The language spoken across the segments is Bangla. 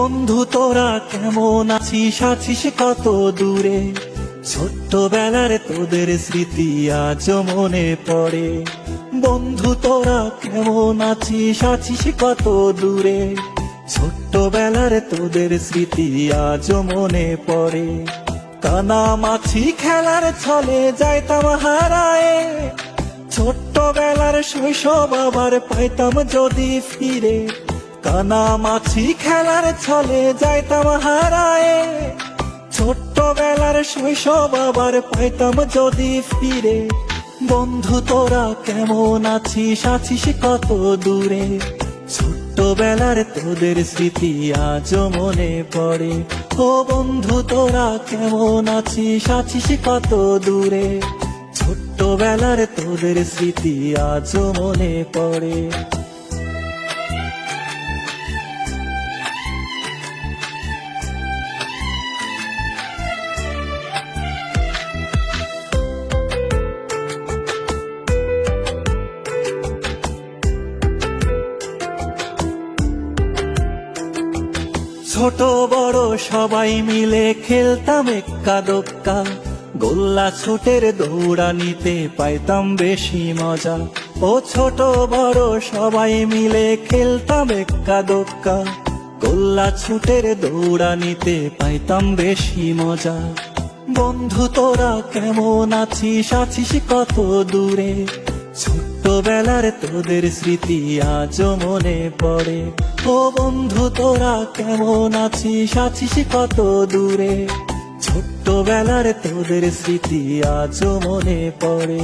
বন্ধু তোরা কেমন আছিস, আছিস কত দূরে? ছোট্টবেলার তোদের স্মৃতি আজ মনে পড়ে। বন্ধু তোরা কেমন আছিস, আছিস কত দূরে? ছোট্টবেলার তোদের স্মৃতি আজ মনে পড়ে। কানামাছি খেলার ছলে যাইতাম হারায়ে, ছোট্টবেলার শৈশব আবার পাইতাম যদি ফিরে। কানামাছি খেলার ছলে যাইতাম হারায়ে, ছোট্টবেলার শৈশব আবার পাইতাম যদি ফিরে। বন্ধু তোরা কেমন আছিস, আছিস কত দূরে? ছোট্টবেলার তোদের স্মৃতি আজ মনে পড়ে। ও বন্ধু তোরা কেমন আছিস, আছিস কত দূরে? ছোট্টবেলার তোদের স্মৃতি আজ মনে পড়ে। ছোট বড় সবাই মিলে খেলতাম এক্কা দোক্কা, গোল্লা ছুটের দৌড়ানিতে পাইতাম বেশি মজা। ও ছোট বড় সবাই মিলে খেলতাম এক্কা দোক্কা, গোল্লা ছুটের দৌড়ানিতে পাইতাম বেশি মজা। বন্ধু তোরা কেমন আছিস, আছিস কত দূরে? ছোট্টবেলার তোদের স্মৃতি আজ মনে পড়ে। ও বন্ধু তোরা কেমন আছিস, আছিস কত দূরে? ছোট্টবেলার তোদের স্মৃতি আজ মনে পড়ে।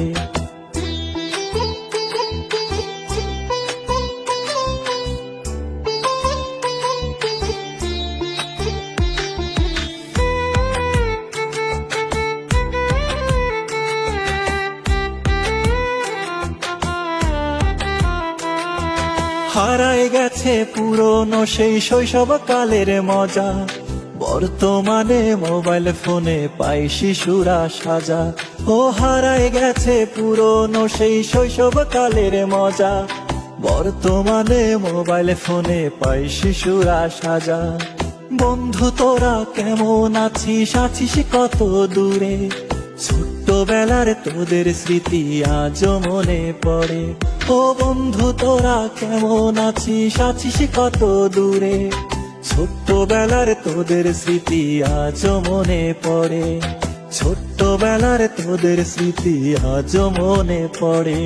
হারায় গেছে পুরনো সেই শৈশব কালের মজা, বর্তমানে মোবাইল ফোনে পাই শিশুরা সাজা। ও হারায় গেছে পুরনো সেই শৈশব কালের মজা, বর্তমানে মোবাইল ফোনে পাই শিশুরা সাজা। বন্ধু তোরা কেমন আছিস, আছিস কত দূরে? ছোট্টবেলার তোদের স্মৃতি আজ মনে পড়ে। ও বন্ধু তোরা কেমন আছিস, আছিস কত দূরে? ছোট্টবেলার তোদের স্মৃতি আজ মনে পড়ে। ছোট্টবেলার তোদের স্মৃতি আজ মনে পড়ে।